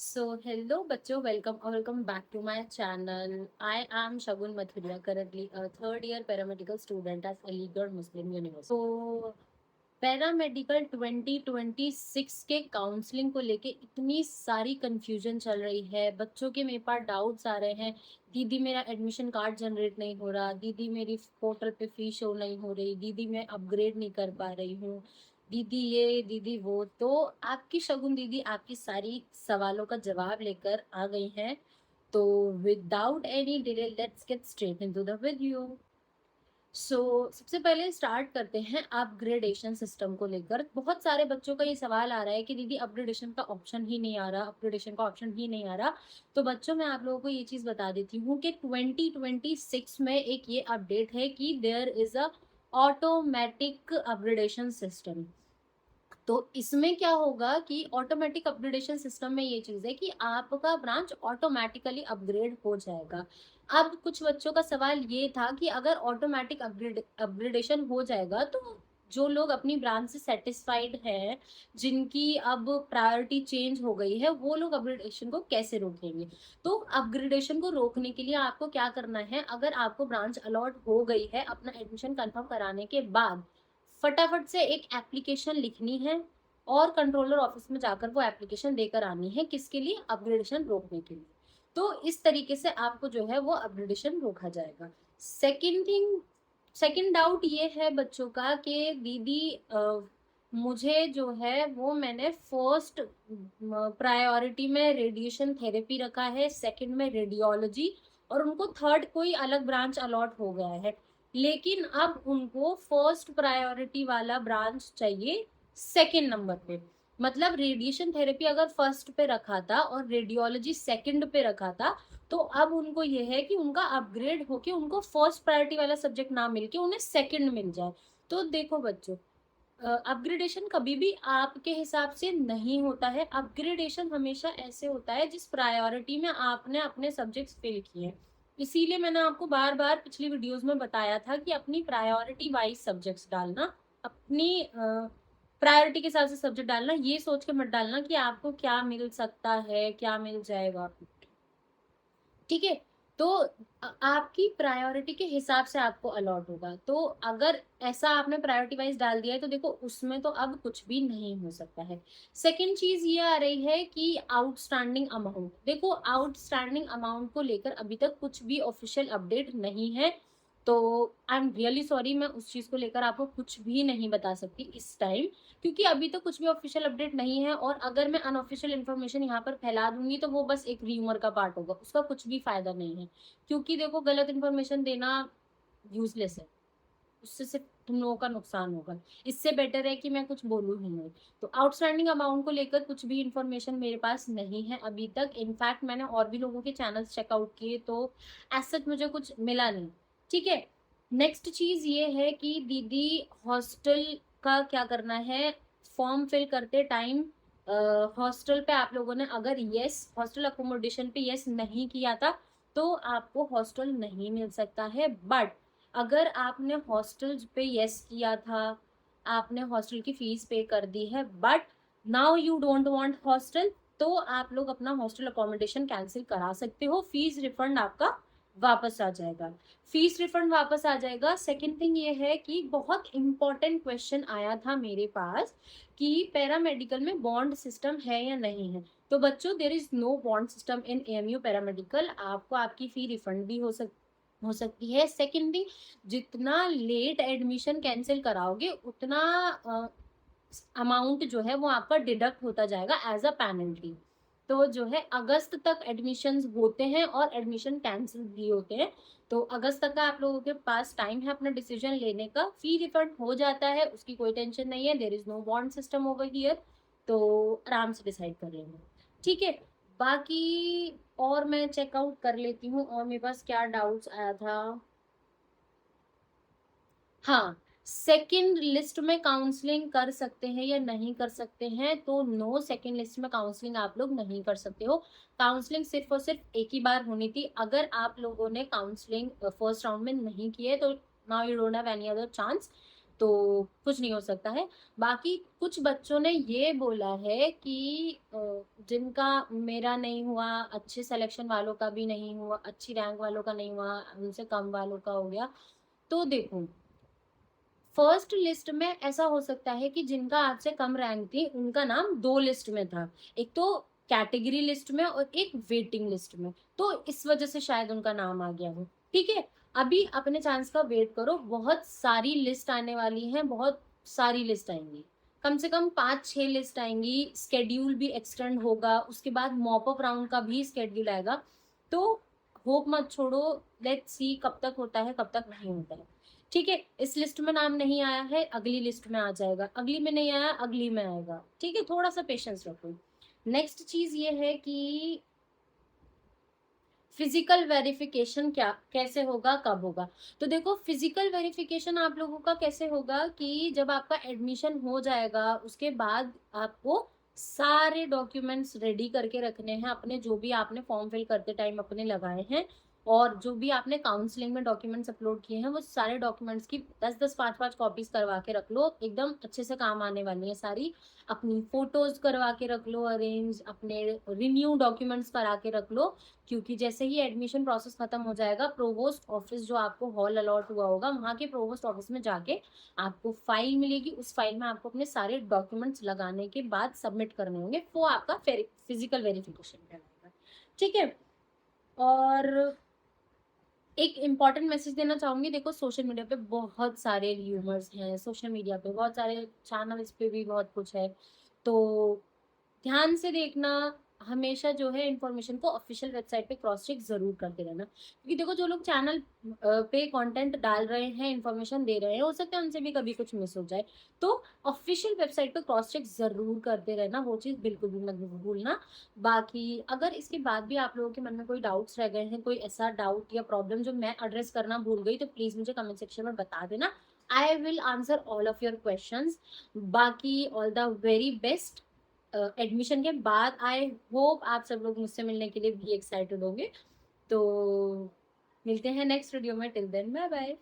Hello बच्चों, welcome back to my channel. I am Shagun Mathuria, currently a third year paramedical student at Aligarh Muslim University. तो paramedical 2026 के counselling को लेके इतनी सारी confusion चल रही है। बच्चों के मेरे पास डाउट्स आ रहे हैं। दीदी मेरा एडमिशन कार्ड जनरेट नहीं हो रहा, दीदी मेरी पोर्टल पे फी शो नहीं हो रही, दीदी मैं अपग्रेड नहीं कर पा रही हूँ, दीदी ये दीदी वो। तो आपकी शगुन दीदी आपकी सारी सवालों का जवाब लेकर आ गई हैं। तो without any delay let's get straight into the video. सबसे पहले स्टार्ट करते हैं अपग्रेडेशन सिस्टम को लेकर। बहुत सारे बच्चों का ये सवाल आ रहा है कि दीदी अपग्रेडेशन का ऑप्शन ही नहीं आ रहा, अपग्रेडेशन का ऑप्शन ही नहीं आ रहा। तो बच्चों मैं आप लोगों को ये चीज बता देती हूँ कि 2026 में एक ये अपडेट है कि there is a automatic upgradation system. तो इसमें क्या होगा कि ऑटोमेटिक अपग्रेडेशन सिस्टम में ये चीज है कि आपका ब्रांच ऑटोमेटिकली अपग्रेड हो जाएगा। अब कुछ बच्चों का सवाल ये था कि अगर ऑटोमेटिक अपग्रेडेशन हो जाएगा तो जो लोग अपनी ब्रांच से सेटिस्फाइड हैं, जिनकी अब प्रायोरिटी चेंज हो गई है, वो लोग अपग्रेडेशन को कैसे रोकेंगे। तो अपग्रेडेशन को रोकने के लिए आपको क्या करना है, अगर आपको ब्रांच अलॉट हो गई है, अपना एडमिशन कंफर्म कराने के बाद फटाफट से एक एप्लीकेशन लिखनी है और कंट्रोलर ऑफिस में जाकर वो एप्लीकेशन देकर आनी है। किसके लिए? अपग्रेडेशन रोकने के लिए। तो इस तरीके से आपको जो है वो अपग्रेडेशन रोका जाएगा। सेकंड डाउट ये है बच्चों का कि दीदी मुझे जो है वो मैंने फर्स्ट प्रायोरिटी में रेडिएशन थेरेपी रखा है, सेकंड में रेडियोलॉजी, और उनको थर्ड कोई अलग ब्रांच अलॉट हो गया है, लेकिन अब उनको फर्स्ट प्रायोरिटी वाला ब्रांच चाहिए सेकंड नंबर पे। मतलब रेडिएशन थेरेपी अगर फर्स्ट पे रखा था और रेडियोलॉजी सेकंड पे रखा था, तो अब उनको यह है कि उनका अपग्रेड होके उनको फर्स्ट प्रायोरिटी वाला सब्जेक्ट ना मिलके उन्हें सेकंड मिल जाए। तो देखो बच्चों, अपग्रेडेशन कभी भी आपके हिसाब से नहीं होता है। अपग्रेडेशन हमेशा ऐसे होता है जिस प्रायोरिटी में आपने अपने सब्जेक्ट्स फिल किए हैं। इसीलिए मैंने आपको बार बार पिछली वीडियोस में बताया था कि अपनी प्रायोरिटी वाइज सब्जेक्ट्स डालना, अपनी प्रायोरिटी के हिसाब से सब्जेक्ट डालना, ये सोच के मत डालना कि आपको क्या मिल सकता है, क्या मिल जाएगा। ठीक है? तो आपकी प्रायोरिटी के हिसाब से आपको अलॉट होगा। तो अगर ऐसा आपने प्रायोरिटी वाइज डाल दिया है तो देखो उसमें तो अब कुछ भी नहीं हो सकता है। सेकंड चीज ये आ रही है कि आउटस्टैंडिंग अमाउंट। देखो आउटस्टैंडिंग अमाउंट को लेकर अभी तक कुछ भी ऑफिशियल अपडेट नहीं है। तो आई एम रियली सॉरी, मैं उस चीज को लेकर आपको कुछ भी नहीं बता सकती इस टाइम, क्योंकि अभी तक कुछ भी ऑफिशियल अपडेट नहीं है। और अगर मैं अनऑफिशियल इन्फॉर्मेशन यहाँ पर फैला दूंगी तो वो बस एक र्यूमर का पार्ट होगा, उसका कुछ भी फायदा नहीं है। क्योंकि देखो गलत इन्फॉर्मेशन देना यूजलेस है, उससे सिर्फ तुम लोगों का नुकसान होगा। इससे बेटर है कि मैं कुछ बोलूं ही नहीं। तो आउटस्टैंडिंग अमाउंट को लेकर कुछ भी इन्फॉर्मेशन मेरे पास नहीं है अभी तक। इनफैक्ट मैंने और भी लोगों के चैनल्स चेकआउट किए तो एज सच मुझे कुछ मिला नहीं। ठीक है? नेक्स्ट चीज ये है कि दीदी हॉस्टल का क्या करना है। फॉर्म फिल करते टाइम हॉस्टल पे आप लोगों ने अगर यस हॉस्टल अकोमोडेशन पे यस नहीं किया था तो आपको हॉस्टल नहीं मिल सकता है। बट अगर आपने हॉस्टल पे यस किया था, आपने हॉस्टल की फीस पे कर दी है, but now you don't want hostel, तो आप लोग अपना हॉस्टल अकोमोडेशन कैंसिल करा सकते हो। फीस रिफंड आपका वापस आ जाएगा। फीस रिफंड वापस आ जाएगा। सेकेंड थिंग ये है कि बहुत इंपॉर्टेंट क्वेश्चन आया था मेरे पास कि पैरामेडिकल में बॉन्ड सिस्टम है या नहीं है। तो बच्चों there is no bond system in AMU paramedical. आपको आपकी फी रिफंड भी हो सकती है। सेकेंड थिंग, जितना लेट एडमिशन कैंसिल कराओगे उतना अमाउंट जो है वो आपका डिडक्ट होता जाएगा एज अ पेनल्टी। तो जो है अगस्त तक एडमिशन्स होते हैं और एडमिशन कैंसिल भी होते हैं। तो अगस्त तक का आप लोगों के पास टाइम है अपना डिसीजन लेने का। फी रिफंड हो जाता है, उसकी कोई टेंशन नहीं है। There is no bond system over here. तो आराम से डिसाइड कर लेंगे। ठीक है? बाकी और मैं चेकआउट कर लेती हूँ और मेरे पास क्या डाउट्स आया था। हाँ, सेकंड लिस्ट में काउंसलिंग कर सकते हैं या नहीं कर सकते हैं? तो नो, सेकंड लिस्ट में काउंसलिंग आप लोग नहीं कर सकते हो। काउंसलिंग सिर्फ और सिर्फ एक ही बार होनी थी। अगर आप लोगों ने काउंसलिंग फर्स्ट राउंड में नहीं की है तो now you don't have any other chance. तो कुछ नहीं हो सकता है। बाकी कुछ बच्चों ने ये बोला है कि जिनका मेरा नहीं हुआ, अच्छे सिलेक्शन वालों का भी नहीं हुआ, अच्छी रैंक वालों का नहीं हुआ, उनसे कम वालों का हो गया। तो देखो, फर्स्ट लिस्ट में ऐसा हो सकता है कि जिनका आपसे कम रैंक थी उनका नाम 2 लिस्ट में था। एक तो कैटेगरी लिस्ट में और एक वेटिंग लिस्ट में। तो इस वजह से शायद उनका नाम आ गया हो। ठीक है? अभी अपने चांस का वेट करो, बहुत सारी लिस्ट आने वाली हैं, बहुत सारी लिस्ट आएँगी। कम से कम 5-6 लिस्ट आएँगी, शेड्यूल भी एक्सटेंड होगा, उसके बाद मॉप अप राउंड का भी शेड्यूल आएगा। तो होप मत छोड़ो, लेट्स सी कब तक होता है, कब तक नहीं होता है। ठीक है, इस लिस्ट में नाम नहीं आया है, अगली लिस्ट में आ जाएगा, अगली में नहीं आया, अगली में आएगा। ठीक है, थोड़ा सा पेशेंस रखो। नेक्स्ट चीज ये है कि फिजिकल वेरिफिकेशन क्या कैसे होगा, कब होगा? तो देखो, फिजिकल वेरिफिकेशन आप लोगों का कैसे होगा कि जब आपका एडमिशन हो जाएगा उसके बाद आपको सारे डॉक्यूमेंट्स रेडी करके रखने हैं अपने, जो भी आपने फॉर्म फिल करते टाइम अपने लगाए हैं और जो भी आपने काउंसलिंग में डॉक्यूमेंट्स अपलोड किए हैं, वो सारे डॉक्यूमेंट्स की 10-10 5-5 कॉपीज करवा के रख लो, एकदम अच्छे से काम आने वाली है सारी। अपनी फोटोज करवा के रख लो अरेंज, अपने रिन्यू डॉक्यूमेंट्स करा के रख लो, क्योंकि जैसे ही एडमिशन प्रोसेस खत्म हो जाएगा, प्रोवोस्ट ऑफिस जो आपको हॉल अलॉट हुआ होगा, वहाँ के प्रोवोस्ट ऑफिस में जाके आपको फाइल मिलेगी। उस फाइल में आपको अपने सारे डॉक्यूमेंट्स लगाने के बाद सबमिट करने होंगे, वो आपका फिजिकल वेरिफिकेशन कहलाएगा। ठीक है? और एक इम्पॉर्टेंट मैसेज देना चाहूंगी, देखो सोशल मीडिया पे बहुत सारे र्यूमर्स हैं, सोशल मीडिया पे बहुत सारे चैनल्स पे भी बहुत कुछ है। तो ध्यान से देखना, हमेशा जो है इन्फॉर्मेशन को ऑफिशियल वेबसाइट पे क्रॉस चेक जरूर करते रहना, क्योंकि देखो जो लोग चैनल पे कंटेंट डाल रहे हैं, इन्फॉर्मेशन दे रहे हैं, हो सकता है उनसे भी कभी कुछ मिस हो जाए। तो ऑफिशियल वेबसाइट पे क्रॉस चेक जरूर करते रहना, वो चीज़ बिल्कुल भी मत भूलना। बाकी अगर इसके बाद भी आप लोगों के मन में कोई डाउट्स रह गए हैं, कोई ऐसा डाउट या प्रॉब्लम जो मैं एड्रेस करना भूल गई, तो प्लीज़ मुझे कमेंट सेक्शन में बता देना। I will answer all of your questions. बाकी all the very best. Admission के बाद आई होप आप सब लोग मुझसे मिलने के लिए भी एक्साइटेड होंगे। तो मिलते हैं नेक्स्ट वीडियो में, टिल देन बाय बाय।